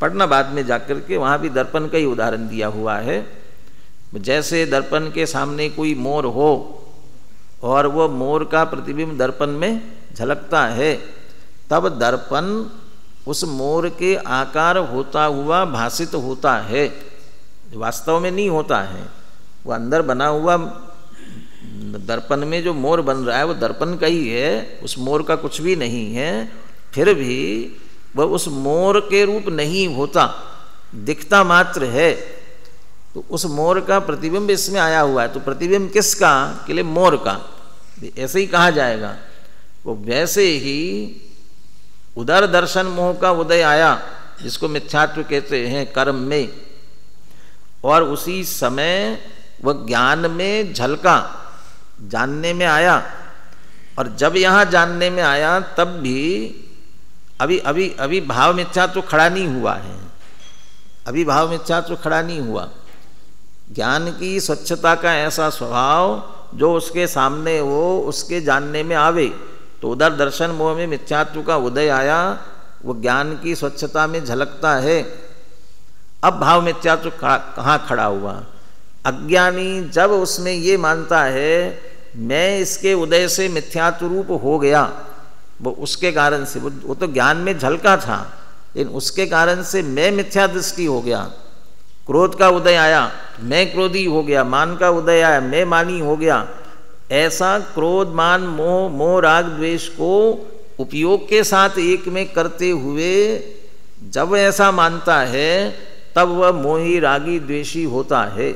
पढ़ना बाद में जाकर के, वहाँ भी दर्पण का ही उदाहरण दिया हुआ है। जैसे दर्पण के सामने कोई मोर हो और वो मोर का प्रतिबिंब दर्पण में झलकता है, तब दर्पण उस मोर के आकार होता हुआ भासित होता है, वास्तव में नहीं होता है। वो अंदर बना हुआ दर्पण में जो मोर बन रहा है वो दर्पण का ही है, उस मोर का कुछ भी नहीं है। फिर भी वह उस मोर के रूप नहीं होता, दिखता मात्र है। तो उस मोर का प्रतिबिंब इसमें आया हुआ है। तो प्रतिबिंब किसका? के लिए मोर का, ऐसे ही कहा जाएगा। वो वैसे ही उदर दर्शन मोह का उदय आया, जिसको मिथ्यात्व कहते हैं कर्म में, और उसी समय वह ज्ञान में झलका, जानने में आया। और जब यहाँ जानने में आया तब भी अभी भाव मिथ्यात्व खड़ा नहीं हुआ है, अभी भाव मिथ्यात्व खड़ा नहीं हुआ। ज्ञान की स्वच्छता का ऐसा स्वभाव जो उसके सामने हो, उसके जानने में आवे, तो उधर दर्शन मोह में मिथ्यात्व का उदय आया, वो ज्ञान की स्वच्छता में झलकता है। अब भाव मिथ्यात्व कहाँ खड़ा हुआ? अज्ञानी जब उसमें ये मानता है मैं इसके उदय से मिथ्यात्व रूप हो गया, वो उसके कारण से, वो तो ज्ञान में झलका था, लेकिन उसके कारण से मैं मिथ्या दृष्टि हो गया। क्रोध का उदय आया, मैं क्रोधी हो गया। मान का उदय आया, मैं मानी हो गया। ऐसा क्रोध मान मोह, मोह राग द्वेष को उपयोग के साथ एक में करते हुए जब ऐसा मानता है, तब वह मोही रागी द्वेषी होता है,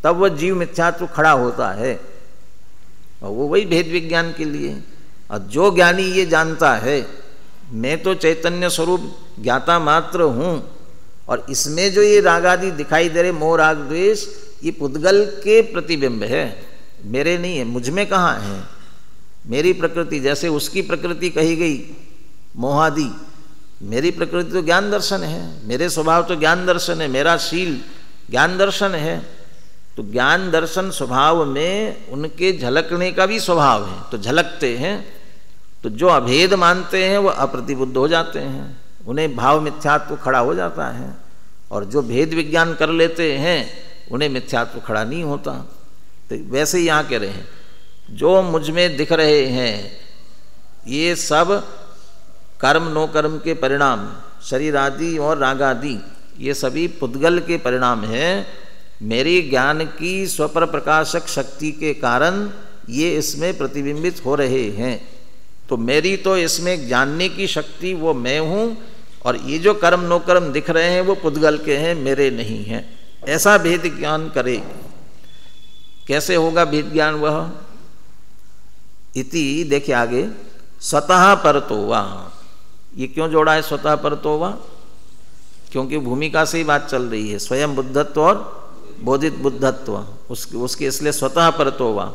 तब वह जीव मिथ्यात्व खड़ा होता है। और वो वही भेद विज्ञान के लिए। और जो ज्ञानी ये जानता है मैं तो चैतन्य स्वरूप ज्ञाता मात्र हूँ, और इसमें जो ये राग आदि दिखाई दे रहे, मोह राग द्वेष, ये पुद्गल के प्रतिबिंब है, मेरे नहीं है। मुझ में कहाँ है? मेरी प्रकृति, जैसे उसकी प्रकृति कही गई मोहादि, मेरी प्रकृति तो ज्ञान दर्शन है, मेरे स्वभाव तो ज्ञान दर्शन है, मेरा शील ज्ञान दर्शन है। तो ज्ञान दर्शन स्वभाव में उनके झलकने का भी स्वभाव है, तो झलकते हैं। तो जो अभेद मानते हैं वो अप्रतिबुद्ध हो जाते हैं, उन्हें भाव मिथ्यात्व खड़ा हो जाता है। और जो भेद विज्ञान कर लेते हैं उन्हें मिथ्यात्व खड़ा नहीं होता। तो वैसे ही यहाँ कह रहे हैं जो मुझ में दिख रहे हैं ये सब कर्म नो कर्म के परिणाम, शरीर आदि और राग आदि, ये सभी पुद्गल के परिणाम हैं। मेरी ज्ञान की स्वपर प्रकाशक शक्ति के कारण ये इसमें प्रतिबिंबित हो रहे हैं। तो मेरी तो इसमें जानने की शक्ति वो मैं हूँ, और ये जो कर्म नो कर्म दिख रहे हैं वो पुद्गल के हैं, मेरे नहीं हैं। ऐसा भेद ज्ञान करे। कैसे होगा भेद ज्ञान? वह इति, देखिए आगे, स्वतः परतोवा। ये क्यों जोड़ा है स्वतः परतोवा? क्योंकि भूमिका से ही बात चल रही है, स्वयं बुद्धत्व और बोधित बुद्धत्व, उसके इसलिए स्वतः परतोवा।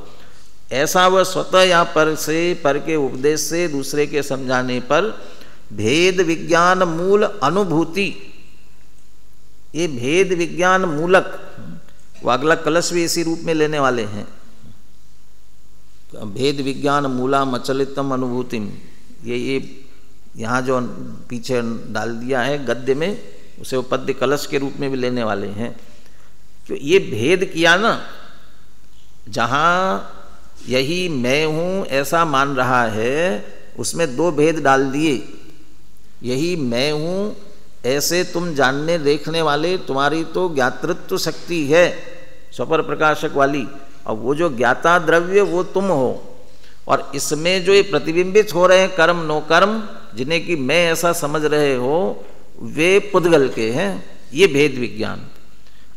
ऐसा वह स्वतः या पर से, पर के उपदेश से, दूसरे के समझाने पर भेद विज्ञान मूल अनुभूति, ये भेद विज्ञान मूलक, वो अगला कलश भी इसी रूप में लेने वाले हैं। भेद विज्ञान मूलाम अचलितम अनुभूतिम, ये यहाँ जो पीछे डाल दिया है गद्य में, उसे वो पद्य कलश के रूप में भी लेने वाले हैं। क्यों ये भेद किया ना, जहाँ यही मैं हूँ ऐसा मान रहा है, उसमें दो भेद डाल दिए। यही मैं हूँ ऐसे तुम जानने देखने वाले, तुम्हारी तो ज्ञातृत्व शक्ति है स्वपर प्रकाशक वाली, और वो जो ज्ञाता द्रव्य वो तुम हो। और इसमें जो ये प्रतिबिंबित हो रहे हैं कर्म नो कर्म, जिन्हें कि मैं ऐसा समझ रहे हो, वे पुद्गल के हैं। ये भेद विज्ञान।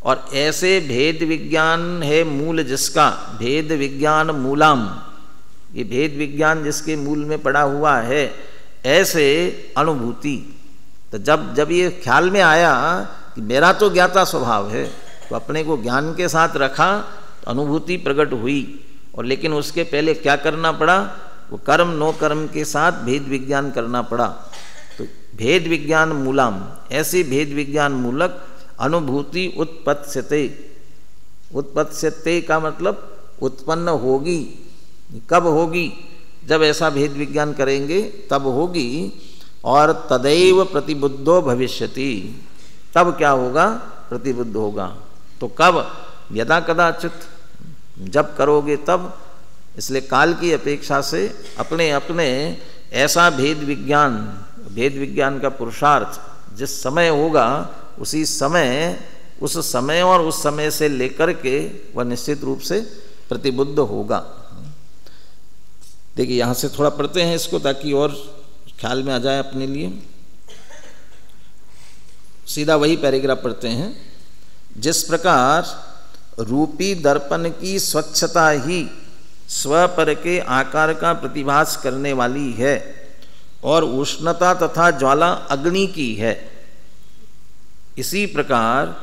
और ऐसे भेद विज्ञान है मूल जिसका, भेद विज्ञान मूलाम, ये भेद विज्ञान जिसके मूल में पड़ा हुआ है, ऐसे अनुभूति। तो जब ये ख्याल में आया कि मेरा तो ज्ञाता स्वभाव है, तो अपने को ज्ञान के साथ रखा, तो अनुभूति प्रकट हुई। और लेकिन उसके पहले क्या करना पड़ा? वो कर्म नो कर्म के साथ भेद विज्ञान करना पड़ा। तो भेद विज्ञान मूलाम, ऐसे भेद विज्ञान मूलक अनुभूति उत्पत्स्यते। उत्पत्स्यते का मतलब उत्पन्न होगी। कब होगी? जब ऐसा भेद विज्ञान करेंगे तब होगी। और तदैव प्रतिबुद्धो भविष्यति, तब क्या होगा? प्रतिबुद्ध होगा। तो कब? यदा कदाचित, जब करोगे तब। इसलिए काल की अपेक्षा से अपने अपने ऐसा भेद विज्ञान का पुरुषार्थ जिस समय होगा उसी समय, उस समय और उस समय से लेकर के वह निश्चित रूप से प्रतिबुद्ध होगा। देखिए यहाँ से थोड़ा पढ़ते हैं इसको ताकि और ख्याल में आ जाए अपने लिए। सीधा वही पैराग्राफ पढ़ते हैं। जिस प्रकार रूपी दर्पण की स्वच्छता ही स्वपर के आकार का प्रतिभास करने वाली है और उष्णता तथा ज्वाला अग्नि की है, इसी प्रकार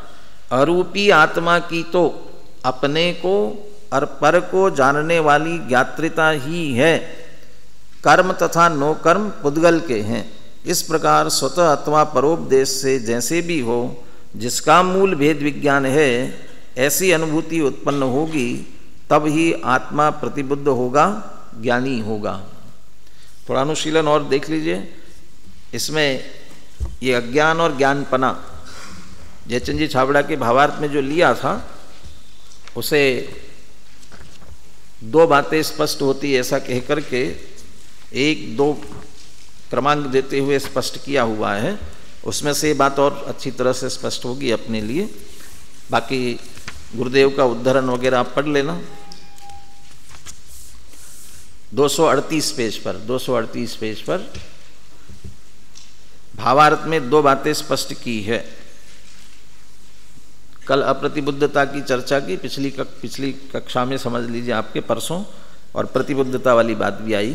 अरूपी आत्मा की तो अपने को और पर को जानने वाली ज्ञात्रिता ही है, कर्म तथा नो कर्म पुद्गल के हैं। इस प्रकार स्वतः अथवा परोपदेश से जैसे भी हो, जिसका मूल भेद विज्ञान है, ऐसी अनुभूति उत्पन्न होगी, तब ही आत्मा प्रतिबुद्ध होगा, ज्ञानी होगा। थोड़ा अनुशीलन और देख लीजिए। इसमें ये अज्ञान और ज्ञानपना जयचंद जी छाबड़ा के भावार्थ में जो लिया था, उसे दो बातें स्पष्ट होती ऐसा कह करके एक दो क्रमांक देते हुए स्पष्ट किया हुआ है। उसमें से ये बात और अच्छी तरह से स्पष्ट होगी अपने लिए। बाकी गुरुदेव का उद्धरण वगैरह आप पढ़ लेना। 238 पेज पर भावार्थ में दो बातें स्पष्ट की है। कल अप्रतिबुद्धता की चर्चा की, पिछली कक्षा में समझ लीजिए आपके परसों, और प्रतिबुद्धता वाली बात भी आई।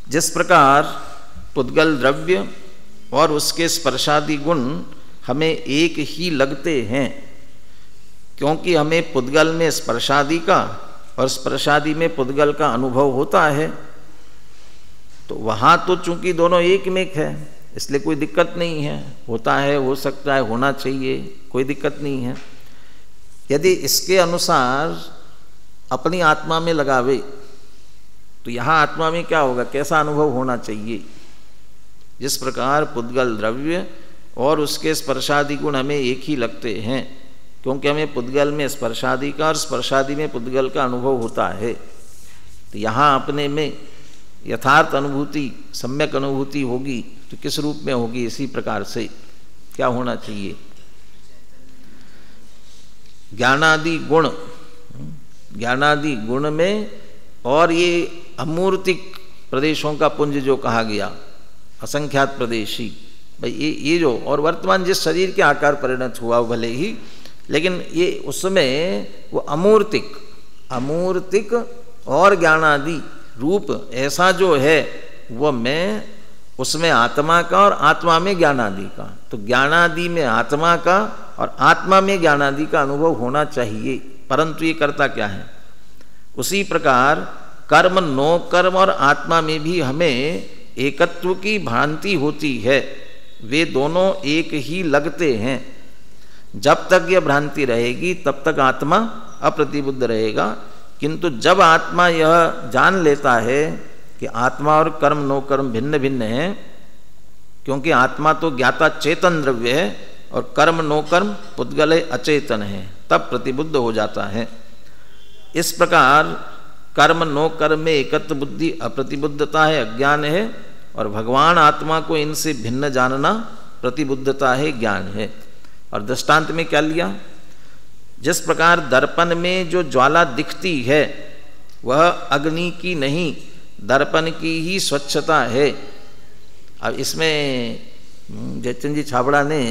जिस प्रकार पुद्गल द्रव्य और उसके स्पर्शादि गुण हमें एक ही लगते हैं, क्योंकि हमें पुद्गल में स्पर्शादि का और स्पर्शादि में पुद्गल का अनुभव होता है, तो वहाँ तो चूंकि दोनों एक में है, इसलिए कोई दिक्कत नहीं है। होता है, हो सकता है, होना चाहिए, कोई दिक्कत नहीं है। यदि इसके अनुसार अपनी आत्मा में लगावे तो यहाँ आत्मा में क्या होगा, कैसा अनुभव होना चाहिए। जिस प्रकार पुद्गल द्रव्य और उसके स्पर्शादि गुण हमें एक ही लगते हैं, क्योंकि हमें पुद्गल में स्पर्शादि का और स्पर्शादि में पुद्गल का अनुभव होता है, तो यहाँ अपने में यथार्थ अनुभूति, सम्यक अनुभूति होगी तो किस रूप में होगी, इसी प्रकार से क्या होना चाहिए, ज्ञानादि गुण में, और ये अमूर्तिक प्रदेशों का पुंज जो कहा गया, असंख्यात प्रदेशी, भाई ये जो, और वर्तमान जिस शरीर के आकार परिणत हुआ भले ही, लेकिन ये उसमें वो अमूर्तिक और ज्ञानादि रूप ऐसा जो है, वह मैं उसमें आत्मा का और आत्मा में ज्ञानादि का, तो ज्ञानादि में आत्मा का और आत्मा में ज्ञानादि का अनुभव होना चाहिए। परंतु ये करता क्या है, उसी प्रकार कर्म नो कर्म और आत्मा में भी हमें एकत्व की भ्रांति होती है। वे दोनों एक ही लगते हैं। जब तक यह भ्रांति रहेगी तब तक आत्मा अप्रतिबुद्ध रहेगा, किंतु जब आत्मा यह जान लेता है कि आत्मा और कर्म नो कर्म भिन्न भिन्न है, क्योंकि आत्मा तो ज्ञाता चेतन द्रव्य है और कर्म नो कर्म पुद्गल अचेतन है, तब प्रतिबुद्ध हो जाता है। इस प्रकार कर्म नो कर्म में एकत्व बुद्धि अप्रतिबुद्धता है, अज्ञान है, और भगवान आत्मा को इनसे भिन्न जानना प्रतिबुद्धता है, ज्ञान है। और दृष्टांत में क्या लिया, जिस प्रकार दर्पण में जो ज्वाला दिखती है वह अग्नि की नहीं, दर्पण की ही स्वच्छता है। अब इसमें जयचंद जी छाबड़ा ने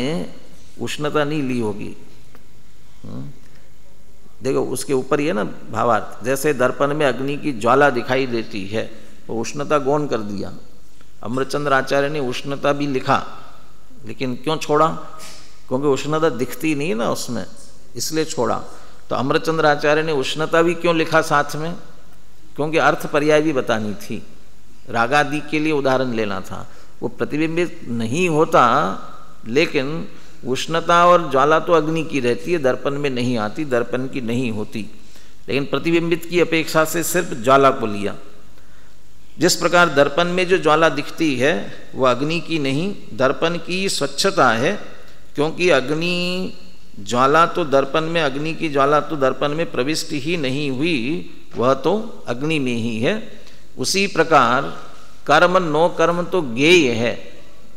उष्णता नहीं ली होगी, देखो उसके ऊपर ही है ना भावार्थ। जैसे दर्पण में अग्नि की ज्वाला दिखाई देती है, वो उष्णता गौण कर दिया। अमृतचंद्र आचार्य ने उष्णता भी लिखा, लेकिन क्यों छोड़ा, क्योंकि उष्णता दिखती नहीं ना उसमें, इसलिए छोड़ा। तो अमृतचंद्र आचार्य ने उष्णता भी क्यों लिखा साथ में, क्योंकि अर्थ पर्याय भी बतानी थी, रागादि के लिए उदाहरण लेना था। वो प्रतिबिंबित नहीं होता, लेकिन उष्णता और ज्वाला तो अग्नि की रहती है, दर्पण में नहीं आती, दर्पण की नहीं होती, लेकिन प्रतिबिंबित की अपेक्षा से सिर्फ ज्वाला को लिया। जिस प्रकार दर्पण में जो ज्वाला दिखती है वह अग्नि की नहीं, दर्पण की स्वच्छता है, क्योंकि अग्नि ज्वाला तो दर्पण में, अग्नि की ज्वाला तो दर्पण में प्रविष्ट ही नहीं हुई, वह तो अग्नि में ही है। उसी प्रकार कर्म नो कर्म तो ज्ञेय है।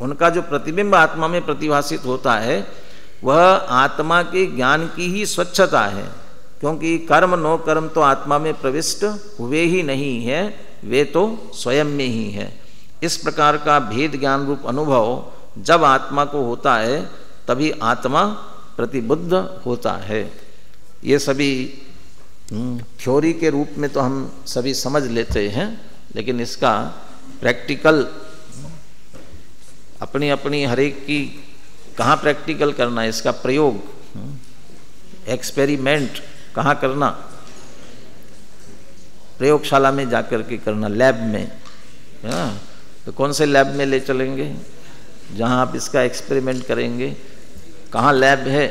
उनका जो प्रतिबिंब आत्मा में प्रतिभासित होता है वह आत्मा के ज्ञान की ही स्वच्छता है, क्योंकि कर्म नो कर्म तो आत्मा में प्रविष्ट हुए ही नहीं है, वे तो स्वयं में ही है। इस प्रकार का भेद ज्ञान रूप अनुभव जब आत्मा को होता है तभी आत्मा प्रतिबुद्ध होता है। ये सभी थ्योरी के रूप में तो हम सभी समझ लेते हैं, लेकिन इसका प्रैक्टिकल अपनी अपनी हर एक की कहाँ प्रैक्टिकल करना है, इसका प्रयोग एक्सपेरिमेंट कहाँ करना, प्रयोगशाला में जाकर के करना, लैब में। तो कौन से लैब में ले चलेंगे जहाँ आप इसका एक्सपेरिमेंट करेंगे? कहाँ लैब है?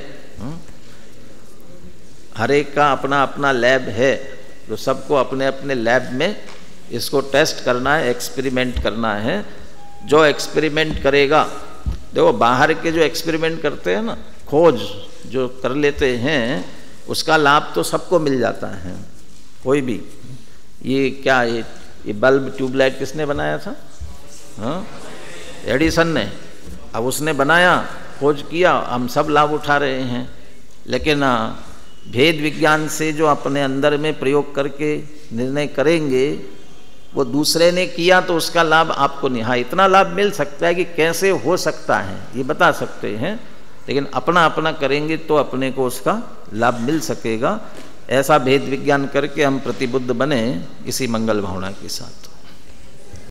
हर एक का अपना अपना लैब है, तो सबको अपने अपने लैब में इसको टेस्ट करना है, एक्सपेरिमेंट करना है। जो एक्सपेरिमेंट करेगा, देखो बाहर के जो एक्सपेरिमेंट करते हैं ना, खोज जो कर लेते हैं, उसका लाभ तो सबको मिल जाता है। कोई भी ये क्या ये बल्ब ट्यूबलाइट किसने बनाया था? हाँ, एडिसन ने। अब उसने बनाया, खोज किया, हम सब लाभ उठा रहे हैं। लेकिन भेद विज्ञान से जो अपने अंदर में प्रयोग करके निर्णय करेंगे, वो दूसरे ने किया तो उसका लाभ आपको नहीं। हाँ, इतना लाभ मिल सकता है कि कैसे हो सकता है ये बता सकते हैं, लेकिन अपना अपना करेंगे तो अपने को उसका लाभ मिल सकेगा। ऐसा भेद विज्ञान करके हम प्रतिबुद्ध बने इसी मंगल भावना के साथ।